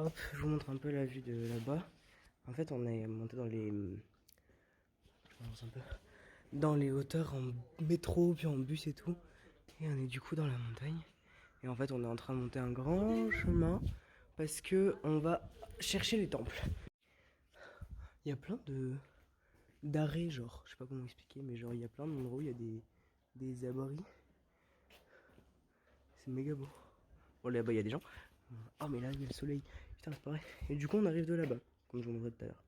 Hop, je vous montre un peu la vue de là-bas. En fait, on est monté dans les... Je commence un peu... Dans les hauteurs en métro, puis en bus et tout. Et on est du coup dans la montagne. Et en fait, on est en train de monter un grand chemin parce que on va chercher les temples. Il y a plein d'arrêts, genre, je sais pas comment expliquer, mais genre, il y a plein d'endroits où il y a des abris. C'est méga beau. Bon, là-bas, il y a des gens. Oh, mais là, il y a le soleil. Putain, c'est pareil. Et du coup, on arrive de là-bas, comme je vous montrais tout à l'heure.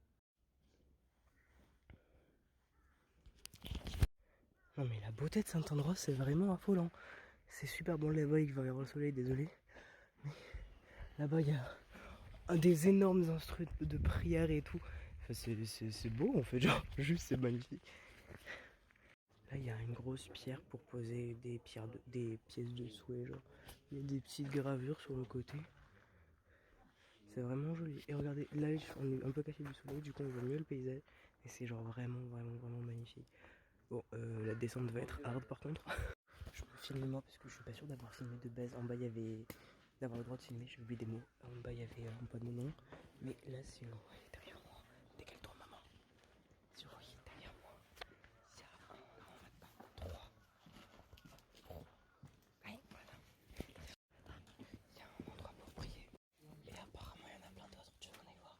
Non, mais la beauté de Saint-André, c'est vraiment affolant. C'est super bon là-bas, il va y avoir le soleil, désolé. Mais là-bas, il y a des énormes instruments de prière et tout. Enfin, c'est beau, en fait, genre, juste, c'est magnifique. Là, il y a une grosse pierre pour poser des pièces de souhait, genre. Il y a des petites gravures sur le côté. C'est vraiment joli. Et regardez, là, on est un peu caché du soleil, du coup, on voit mieux le paysage. Et c'est genre vraiment magnifique. Bon, la descente va être hard par contre. Je me filme moi parce que je suis pas sûr d'avoir filmé de base. En bas, il y avait. D'avoir le droit de filmer, j'ai oublié des mots. En bas, il y avait pas de mon nom. Mais là, c'est derrière moi. Décale-toi, maman. Si vous voyez derrière moi, il y a un endroit, 3. Ouais, voilà. Il y a un endroit pour prier. Et apparemment, il y en a plein d'autres. Tu veux qu'on aille voir?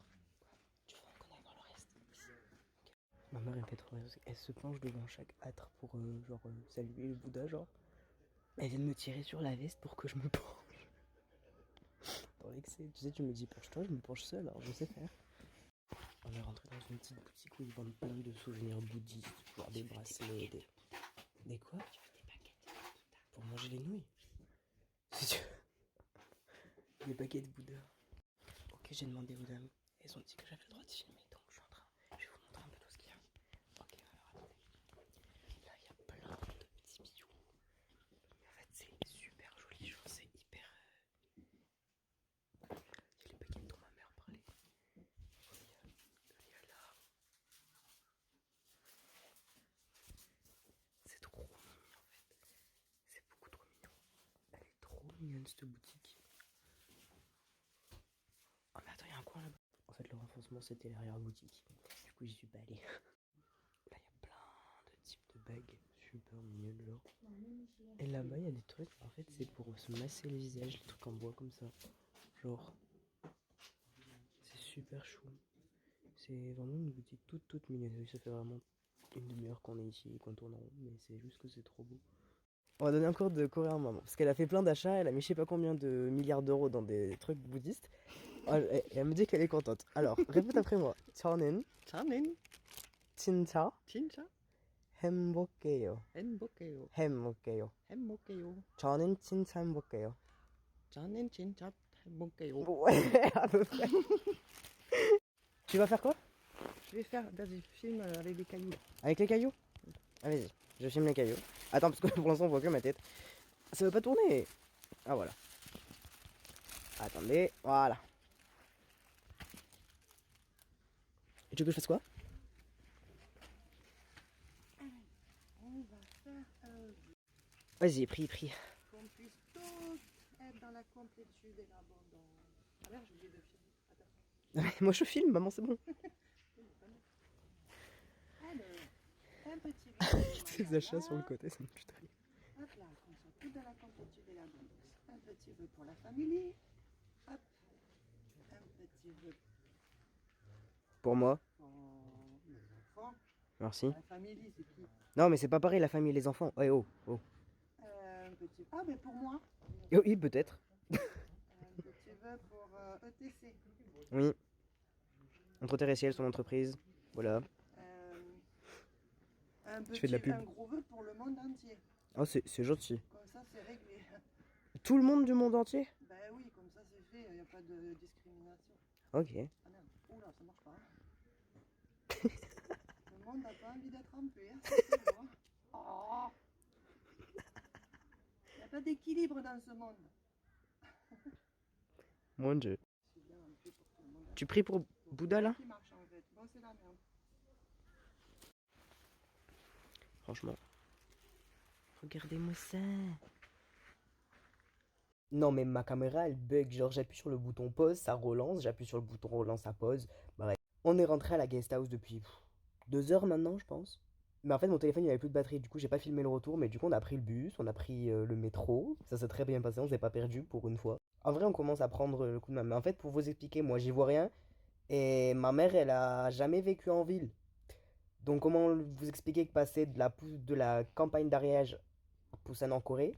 Tu veux qu'on aille voir le reste? Okay. Ma mère, elle me fait trop rire. Elle se penche devant chaque âtre pour saluer le Bouddha, genre. Elle vient de me tirer sur la veste pour que je me penche. Dans l'excès, tu sais, tu me dis penche-toi, je me penche seul, alors je sais faire. On est rentré dans une petite boutique où ils vendent plein de souvenirs bouddhistes, genre des bracelets, des quoi? Des baguettes pour manger les nouilles. Si tu veux. Des baguettes Bouddha. Ok, j'ai demandé aux dames. Elles ont dit que j'avais le droit de filmer, donc je suis en train. Je vais vous montrer un peu tout ce qu'il y a. Ok, alors attendez. Là, il y a plein de petits bijoux. En fait, c'est super joli, genre c'est hyper. Il y a les baguettes dont ma mère parlait. Il y a là. C'est trop mignon en fait. C'est beaucoup trop mignon. Elle est trop mignonne cette boutique. Oh mais attends, il y a un coin là-bas. En fait, le renfoncement c'était l'arrière-boutique. Du coup, j'y suis pas allé. Là, il y a plein de types de bagues super mignonnes, genre. Et là-bas, il y a des trucs. En fait, c'est pour se masser le visage, des trucs en bois comme ça. Genre, c'est super chou. C'est vraiment une boutique toute mignonne. Oui, ça fait vraiment une demi-heure qu'on est ici, qu'on tourne en rond, mais c'est juste que c'est trop beau. On va donner un cours de coréen à maman, parce qu'elle a fait plein d'achats, elle a mis je sais pas combien de milliards d'euros dans des trucs bouddhistes. Et elle me dit qu'elle est contente. Alors, répète après moi. 저는 저는 진짜 진짜 행복해요. 행복해요. 행복해요. 행복해요. 저는 진짜 행복해요. 저는 진짜 행복해요. Bon, à peu près. Tu vas faire quoi? Je vais faire des films avec des cailloux. Avec les cailloux? Allez-y, je filme les cailloux. Attends, parce que pour l'instant on voit que ma tête. Ça veut pas tourner. Ah voilà. Attendez, voilà. Et tu veux que je fasse quoi? On va faire Vas-y, prie. qu'on puisse tous être dans la complétude et l'abondance. Ah merde, j'ai oublié de filmer. Attends. Moi je filme, maman, c'est bon. Alors, un petit vœu. Ces achats sur le côté, ça me pue de rire. Hop là, qu'on soit tous dans la complétude et l'abondance. Un petit vœu pour la famille. Hop. Un petit vœu Pour moi, pour les enfants. merci. La famille, c'est qui? Non, mais c'est pas pareil, la famille et les enfants. Ouais, oh. Un petit... Ah, mais pour moi. Oh, oui, peut-être. Un petit vœu pour ETC. Oui. Entre terre et ciel, son entreprise. Voilà. Un Je fais de la pub. Un gros vœu pour le monde entier. Oh, c'est gentil. Comme ça, c'est réglé. Tout le monde du monde entier? Ben oui, comme ça, c'est fait. Il n'y a pas de discrimination. Ok. Ah merde. Oula, ça marche pas. Le monde n'a pas envie d'être en paix. Hein, c'est moi. Oh. Il n'y a pas d'équilibre dans ce monde. Mon Dieu. Bien, on fait pour tout le monde. Tu pries pour Bouddha là? Qui marche en fait. Bon, c'est la merde. Franchement. Regardez-moi ça. Non, mais ma caméra, elle bug. Genre, j'appuie sur le bouton pause, ça relance. J'appuie sur le bouton relance, ça pause. Bref. On est rentré à la guest house depuis 2 heures maintenant, je pense. Mais en fait, mon téléphone, il avait plus de batterie. Du coup, j'ai pas filmé le retour. Mais du coup, on a pris le bus, on a pris le métro. Ça s'est très bien passé, on s'est pas perdu pour une fois. En vrai, on commence à prendre le coup de main. Mais en fait, pour vous expliquer, moi, j'y vois rien. Et ma mère, elle a jamais vécu en ville. Donc, comment vous expliquer que passer de la campagne d'Ariège à Busan en Corée,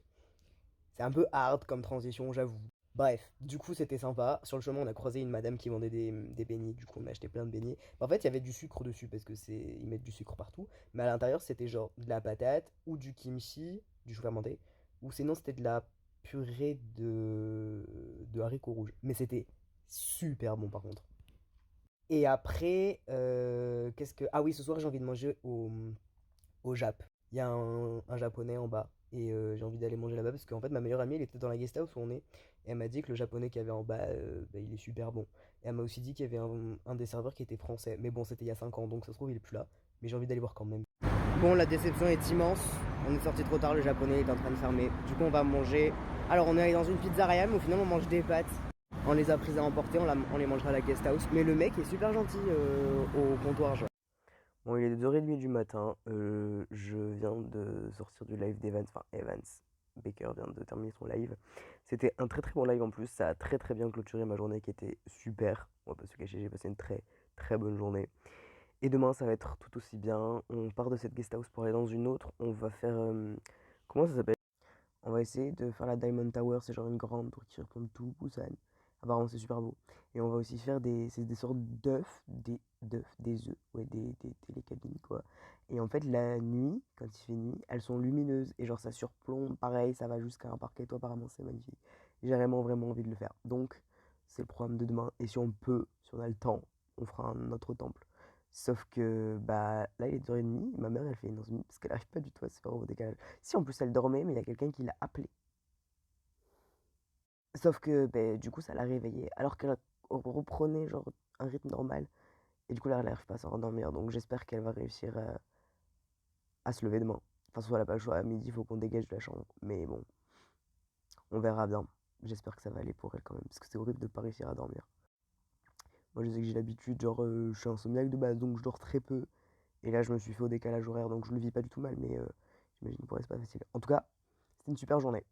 c'est un peu hard comme transition, j'avoue. Bref, du coup, c'était sympa. Sur le chemin, on a croisé une madame qui vendait des beignets. Du coup, on a acheté plein de beignets. En fait, il y avait du sucre dessus parce que ils mettent du sucre partout. Mais à l'intérieur, c'était genre de la patate ou du kimchi, du chou fermenté. Ou sinon, c'était de la purée de haricots rouges. Mais c'était super bon par contre. Et après, qu'est-ce que... Ah oui, ce soir, j'ai envie de manger au Jap. Il y a un japonais en bas. Et j'ai envie d'aller manger là-bas parce qu'en fait, ma meilleure amie, elle était dans la guest house où on est. Et elle m'a dit que le japonais qu'il y avait en bas, bah, il est super bon. Et elle m'a aussi dit qu'il y avait un des serveurs qui était français. Mais bon, c'était il y a 5 ans, donc ça se trouve, il est plus là. Mais j'ai envie d'aller voir quand même. Bon, la déception est immense. On est sorti trop tard, le japonais est en train de fermer. Du coup, on va manger. Alors, on est allé dans une pizzeria, mais au final, on mange des pâtes. On les a prises à emporter, on les mangera à la guest house. Mais le mec est super gentil au comptoir, genre. Bon, il est 2h30 du matin. Je viens de sortir du live d'Evans. Enfin, Evans Baker vient de terminer son live. C'était un très très bon live en plus. Ça a très très bien clôturé ma journée qui était super. On va pas se cacher, j'ai passé une très très bonne journée. Et demain, ça va être tout aussi bien. On part de cette guest house pour aller dans une autre. On va faire. Comment ça s'appelle? On va essayer de faire la Diamond Tower. C'est genre une grande tour qui surplombe tout Busan. Apparemment, c'est super beau. Et on va aussi faire c'est des sortes des œufs, ouais, des télécabines, quoi. Et en fait, la nuit, quand il fait nuit, elles sont lumineuses. Et genre, ça surplombe, pareil, ça va jusqu'à un parquet. Toi, apparemment, c'est magnifique. J'ai vraiment, vraiment envie de le faire. Donc, c'est le programme de demain. Et si on peut, si on a le temps, on fera un autre temple. Sauf que, bah, là, il est 2h30. Ma mère, elle fait une heure parce qu'elle arrive pas du tout à se faire au décalage. Si, en plus, elle dormait, mais il y a quelqu'un qui l'a appelée. Sauf que, ben, du coup, ça l'a réveillée. Alors qu'elle reprenait, genre, un rythme normal. Et du coup, là, elle n'arrive pas à se rendormir. Donc, j'espère qu'elle va réussir à se lever demain. De toute façon, elle n'a pas le choix. À midi, il faut qu'on dégage de la chambre. Mais bon, on verra bien. J'espère que ça va aller pour elle quand même. Parce que c'est horrible de ne pas réussir à dormir. Moi, je sais que j'ai l'habitude, genre, je suis insomniaque de base, donc je dors très peu. Et là, je me suis fait au décalage horaire, donc je le vis pas du tout mal. Mais j'imagine pour elle, c'est pas facile. En tout cas, c'était une super journée.